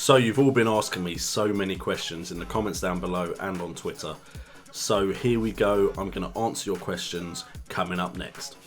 So you've all been asking me so many questions in the comments down below and on Twitter. So here we go, I'm going to answer your questions coming up next.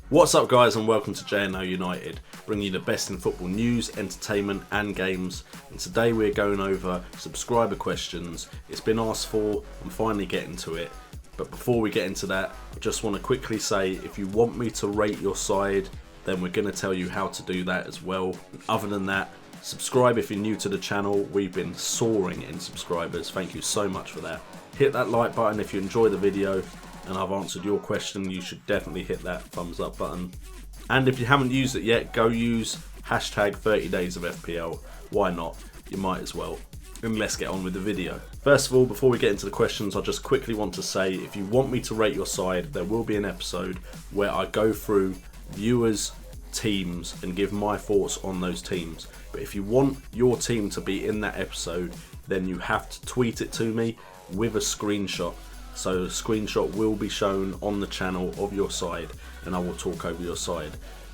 What's up guys, and welcome to JNO United, bringing you the best in football news, entertainment and games. And today we're going over subscriber questions. It's been asked for, I'm finally getting to it. But before we get into that, I just want to quickly say, if you want me to rate your side, then we're going to tell you how to do that as well. And other than that, subscribe if you're new to the channel. We've been soaring in subscribers. Thank you so much for that. Hit that like button if you enjoy the video and I've answered your question. You should definitely hit that thumbs up button. And if you haven't used it yet, go use hashtag 30 days of FPL. Why not? You might as well. And let's get on with the video. First of all, before we get into the questions, I just quickly want to say, if you want me to rate your side, there will be an episode where I go through viewers' teams and give my thoughts on those teams. But if you want your team to be in that episode, then you have to tweet it to me with a screenshot. So a screenshot will be shown on the channel of your side and I will talk over your side.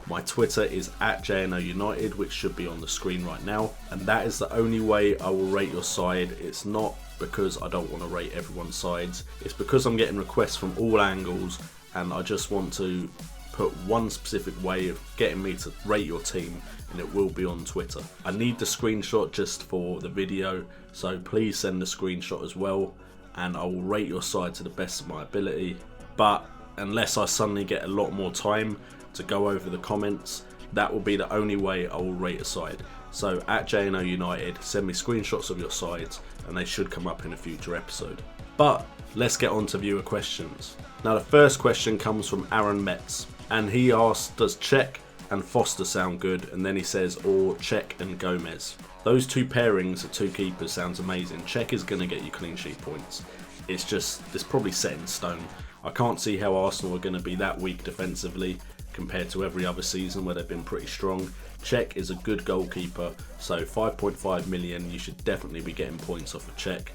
My Twitter is @JNOUnited, which should be on the screen right now, and that is the only way I will rate your side. It's not because I don't want to rate everyone's sides, it's because I'm getting requests from all angles and I just want to put one specific way of getting me to rate your team, and it will be on Twitter. I need the screenshot just for the video, so please send the screenshot as well and I will rate your side to the best of my ability. But unless I suddenly get a lot more time to go over the comments, that will be the only way I will rate a side. So @JNO United, send me screenshots of your sides and they should come up in a future episode. But let's get on to viewer questions. Now the first question comes from Aaron Metz and he asks, does Cech and Foster sound good? And then he says, or Cech and Gomez. Those two pairings of two keepers sounds amazing. Cech is going to get you clean sheet points. It's probably set in stone. I can't see how Arsenal are going to be that weak defensively compared to every other season where they've been pretty strong. Cech is a good goalkeeper, so 5.5 million, you should definitely be getting points off of Cech.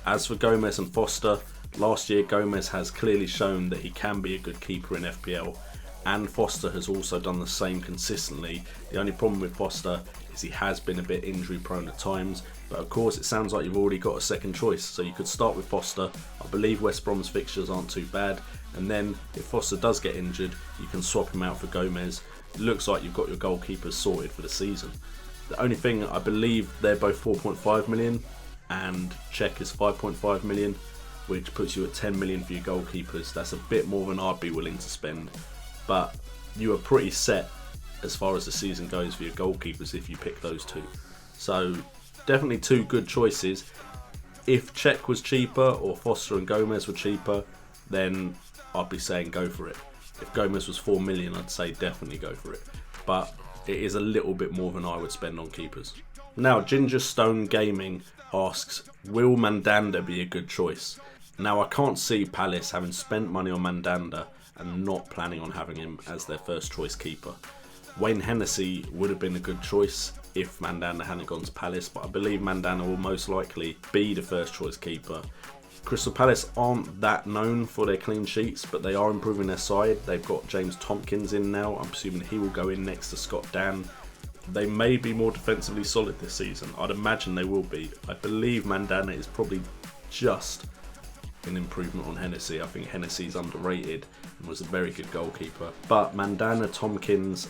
As for Gomez and Foster, last year Gomez has clearly shown that he can be a good keeper in FPL, and Foster has also done the same consistently. The only problem with Foster is he has been a bit injury prone at times, but of course it sounds like you've already got a second choice, so you could start with Foster. I believe West Brom's fixtures aren't too bad, and then if Foster does get injured, you can swap him out for Gomez. It looks like you've got your goalkeepers sorted for the season. The only thing, I believe they're both 4.5 million and Cech is 5.5 million, which puts you at 10 million for your goalkeepers. That's a bit more than I'd be willing to spend, but you are pretty set as far as the season goes for your goalkeepers if you pick those two. So definitely two good choices. If Cech was cheaper or Foster and Gomez were cheaper, then I'd be saying go for it. If Gomez was 4 million, I'd say definitely go for it. But it is a little bit more than I would spend on keepers. Now, Ginger Stone Gaming asks, will Mandanda be a good choice? Now, I can't see Palace having spent money on Mandanda and not planning on having him as their first choice keeper. Wayne Hennessy would have been a good choice if Mandanda hadn't gone to Palace, but I believe Mandanda will most likely be the first choice keeper. Crystal Palace aren't that known for their clean sheets, but they are improving their side. They've got James Tompkins in now. I'm assuming he will go in next to Scott Dan. They may be more defensively solid this season. I'd imagine they will be. I believe Mandanda is probably just an improvement on Hennessy. I think Hennessy's underrated and was a very good goalkeeper. But Mandanda, Tompkins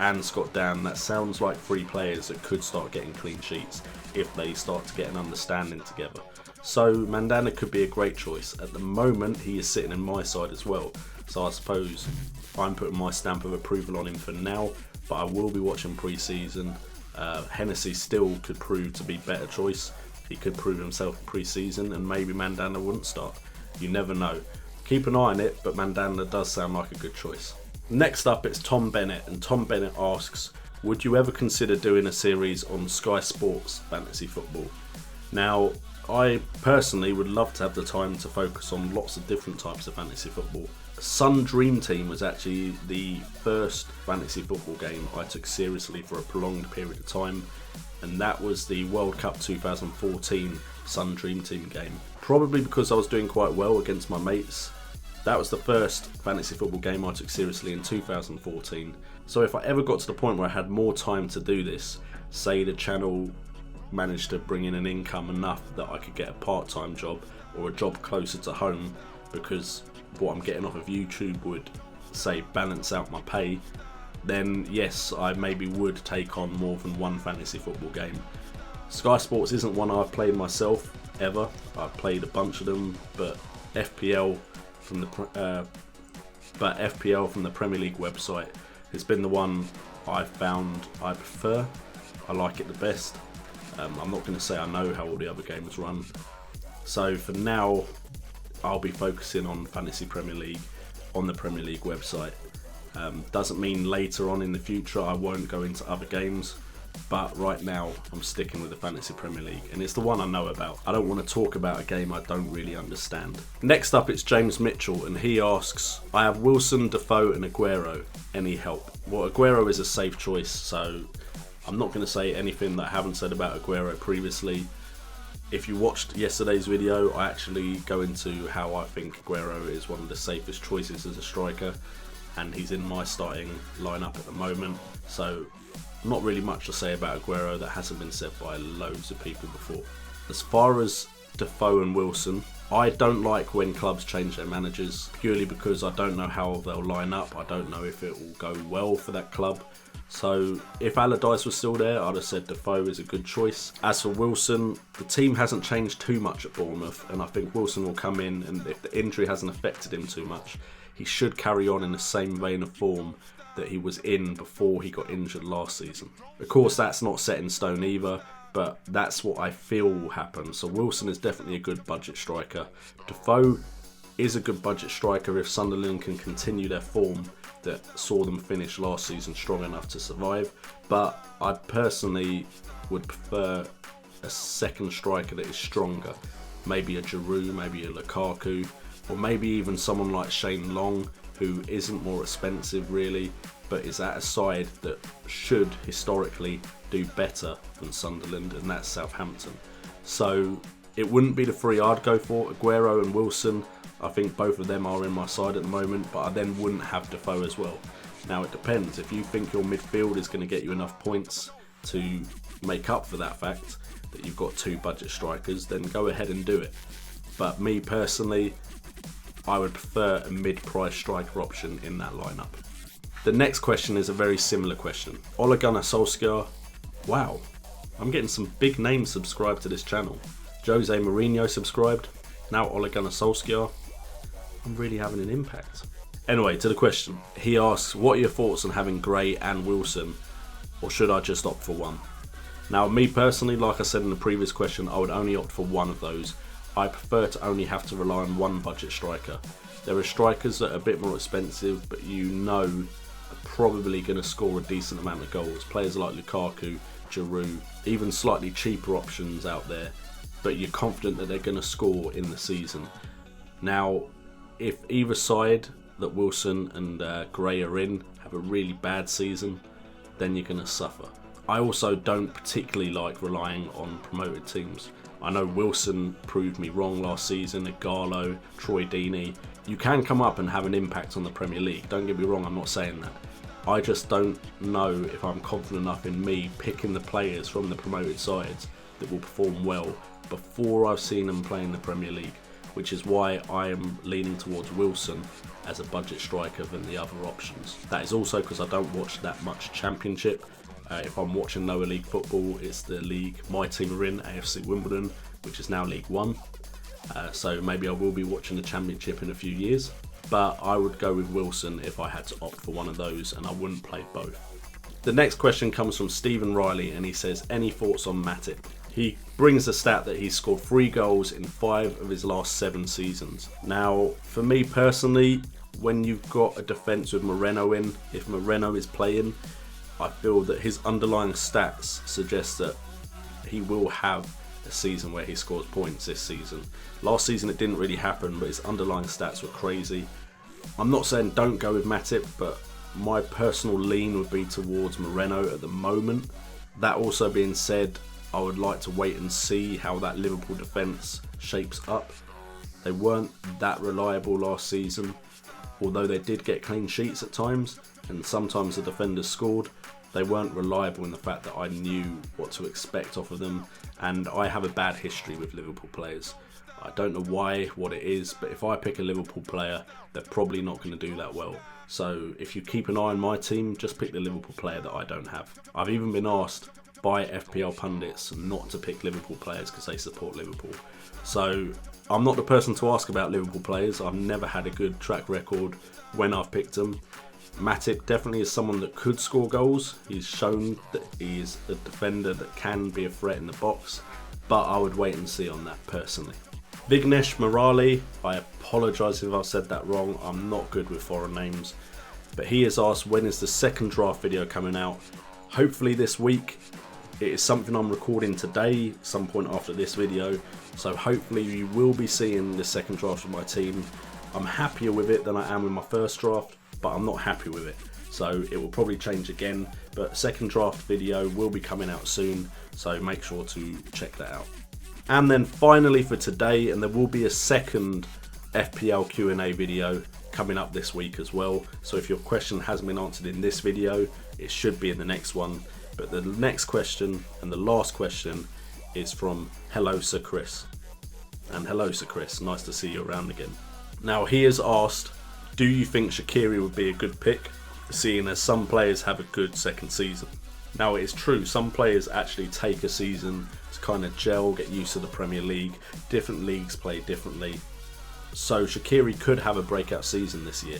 and Scott Dan, that sounds like three players that could start getting clean sheets if they start to get an understanding together. So Mandanda could be a great choice. At the moment he is sitting in my side as well, so I suppose I'm putting my stamp of approval on him for now, but I will be watching pre-season. Hennessy still could prove to be a better choice. He could prove himself pre-season and maybe Mandanda wouldn't start. You never know. Keep an eye on it, but Mandanda does sound like a good choice. Next up it's Tom Bennett, and Tom Bennett asks, would you ever consider doing a series on Sky Sports fantasy football? Now, I personally would love to have the time to focus on lots of different types of fantasy football. Sun Dream Team was actually the first fantasy football game I took seriously for a prolonged period of time, and that was the World Cup 2014 Sun Dream Team game. Probably because I was doing quite well against my mates, That was the first fantasy football game I took seriously in 2014. So if I ever got to the point where I had more time to do this, say the channel managed to bring in an income enough that I could get a part-time job or a job closer to home, because what I'm getting off of YouTube would, say, balance out my pay, then yes, I maybe would take on more than one fantasy football game. Sky Sports isn't one I've played myself ever. I've played a bunch of them, but FPL from the Premier League website has been the one I've found I prefer. I like it the best. I'm not going to say I know how all the other games run. So for now, I'll be focusing on Fantasy Premier League on the Premier League website. Doesn't mean later on in the future I won't go into other games, but right now I'm sticking with the Fantasy Premier League, and it's the one I know about. I don't want to talk about a game I don't really understand. Next up, it's James Mitchell, and he asks, I have Wilson, Defoe and Aguero. Any help? Well, Aguero is a safe choice, so I'm not going to say anything that I haven't said about Aguero previously. If you watched yesterday's video, I actually go into how I think Aguero is one of the safest choices as a striker, and he's in my starting lineup at the moment. So not really much to say about Aguero that hasn't been said by loads of people before. As far as Defoe and Wilson, I don't like when clubs change their managers, purely because I don't know how they'll line up. I don't know if it will go well for that club. So if Allardyce was still there, I'd have said Defoe is a good choice. As for Wilson, the team hasn't changed too much at Bournemouth, and I think Wilson will come in, and if the injury hasn't affected him too much, he should carry on in the same vein of form that he was in before he got injured last season. Of course, that's not set in stone either, but that's what I feel will happen. So Wilson is definitely a good budget striker. Defoe is a good budget striker if Sunderland can continue their form that saw them finish last season strong enough to survive, but I personally would prefer a second striker that is stronger. Maybe a Giroud, maybe a Lukaku, or maybe even someone like Shane Long, who isn't more expensive really, but is at a side that should historically do better than Sunderland, and that's Southampton. So it wouldn't be the three I'd go for. Aguero and Wilson, I think both of them are in my side at the moment, but I then wouldn't have Defoe as well. Now it depends. If you think your midfield is going to get you enough points to make up for that fact that you've got two budget strikers, then go ahead and do it. But me personally, I would prefer a mid-price striker option in that lineup. The next question is a very similar question. Ole Gunnar Solskjaer. Wow, I'm getting some big names subscribed to this channel. Jose Mourinho subscribed. Now Ole Gunnar Solskjaer. I'm really having an impact. Anyway, to the question. He asks, what are your thoughts on having Gray and Wilson, or should I just opt for one? Now, me personally, like I said in the previous question, I would only opt for one of those. I prefer to only have to rely on one budget striker. There are strikers that are a bit more expensive, but you know are probably going to score a decent amount of goals. Players like Lukaku, Giroud, even slightly cheaper options out there, but you're confident that they're going to score in the season. Now, if either side that Wilson and Gray are in have a really bad season, then you're going to suffer. I also don't particularly like relying on promoted teams. I know Wilson proved me wrong last season, Igalo, Troy Deeney. You can come up and have an impact on the Premier League, don't get me wrong, I'm not saying that. I just don't know if I'm confident enough in me picking the players from the promoted sides that will perform well before I've seen them play in the Premier League, which is why I am leaning towards Wilson as a budget striker than the other options. That is also because I don't watch that much Championship. If I'm watching lower league football, it's the league my team are in, AFC Wimbledon, which is now League One. So maybe I will be watching the Championship in a few years, but I would go with Wilson if I had to opt for one of those, and I wouldn't play both. The next question comes from Stephen Riley, and he says, any thoughts on Matip? He brings the stat that he's scored 3 goals in 5 of his last 7 seasons. Now, for me personally, when you've got a defence with Moreno in, if Moreno is playing, I feel that his underlying stats suggest that he will have a season where he scores points this season. Last season it didn't really happen, but his underlying stats were crazy. I'm not saying don't go with Matip, but my personal lean would be towards Moreno at the moment. That also being said, I would like to wait and see how that Liverpool defence shapes up. They weren't that reliable last season, although they did get clean sheets at times, and sometimes the defenders scored. They weren't reliable in the fact that I knew what to expect off of them, and I have a bad history with Liverpool players. I don't know why, what it is, but if I pick a Liverpool player, they're probably not going to do that well. So if you keep an eye on my team, just pick the Liverpool player that I don't have. I've even been asked by FPL pundits not to pick Liverpool players because they support Liverpool. So I'm not the person to ask about Liverpool players. I've never had a good track record when I've picked them. Matip definitely is someone that could score goals. He's shown that he is a defender that can be a threat in the box, but I would wait and see on that personally. Vignesh Murali, I apologise if I've said that wrong, I'm not good with foreign names, but he has asked when is the second draft video coming out. Hopefully this week. It is something I'm recording today, some point after this video, so hopefully you will be seeing the second draft of my team. I'm happier with it than I am with my first draft, but I'm not happy with it, so it will probably change again, but second draft video will be coming out soon, so make sure to check that out. And then finally for today, and there will be a second FPL Q&A video coming up this week as well, so if your question hasn't been answered in this video, it should be in the next one. But the next question and the last question is from Hello Sir Chris. And hello Sir Chris, nice to see you around again. Now he has asked, do you think Shaqiri would be a good pick, seeing as some players have a good second season? Now it is true, some players actually take a season to kind of gel, get used to the Premier League. Different leagues play differently. So Shaqiri could have a breakout season this year.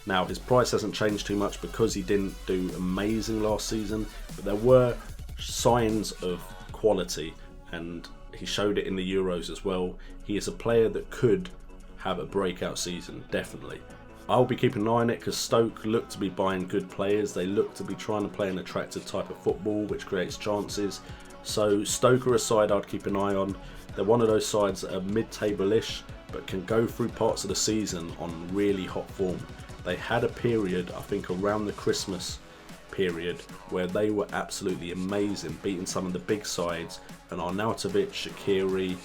Now his price hasn't changed too much because he didn't do amazing last season, but there were signs of quality and he showed it in the Euros as well. He is a player that could have a breakout season, definitely. I'll be keeping an eye on it because Stoke look to be buying good players. They look to be trying to play an attractive type of football which creates chances. So Stoke are a side I'd keep an eye on. They're one of those sides that are mid-table-ish but can go through parts of the season on really hot form. They had a period, I think around the Christmas period, where they were absolutely amazing, beating some of the big sides, and Arnautovic, Shaqiri,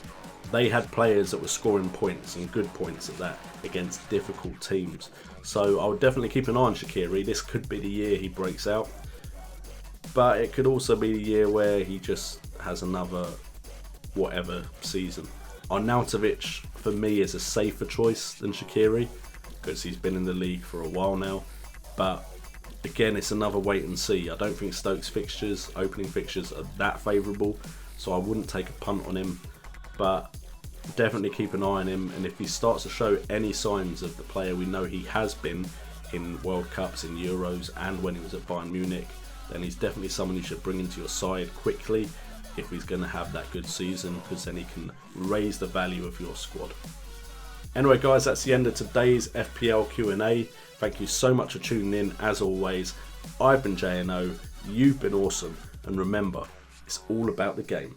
they had players that were scoring points and good points at that against difficult teams. So I would definitely keep an eye on Shaqiri. This could be the year he breaks out, but it could also be the year where he just has another whatever season. Arnautovic for me is a safer choice than Shaqiri, because he's been in the league for a while now, but again it's another wait and see. I don't think Stoke's fixtures, opening fixtures, are that favourable, so I wouldn't take a punt on him, but definitely keep an eye on him, and if he starts to show any signs of the player we know he has been in World Cups, in Euros, and when he was at Bayern Munich, then he's definitely someone you should bring into your side quickly if he's going to have that good season, because then he can raise the value of your squad. Anyway guys, that's the end of today's FPL Q&A. Thank you so much for tuning in as always. I've been JNO, you've been awesome, and remember, it's all about the game.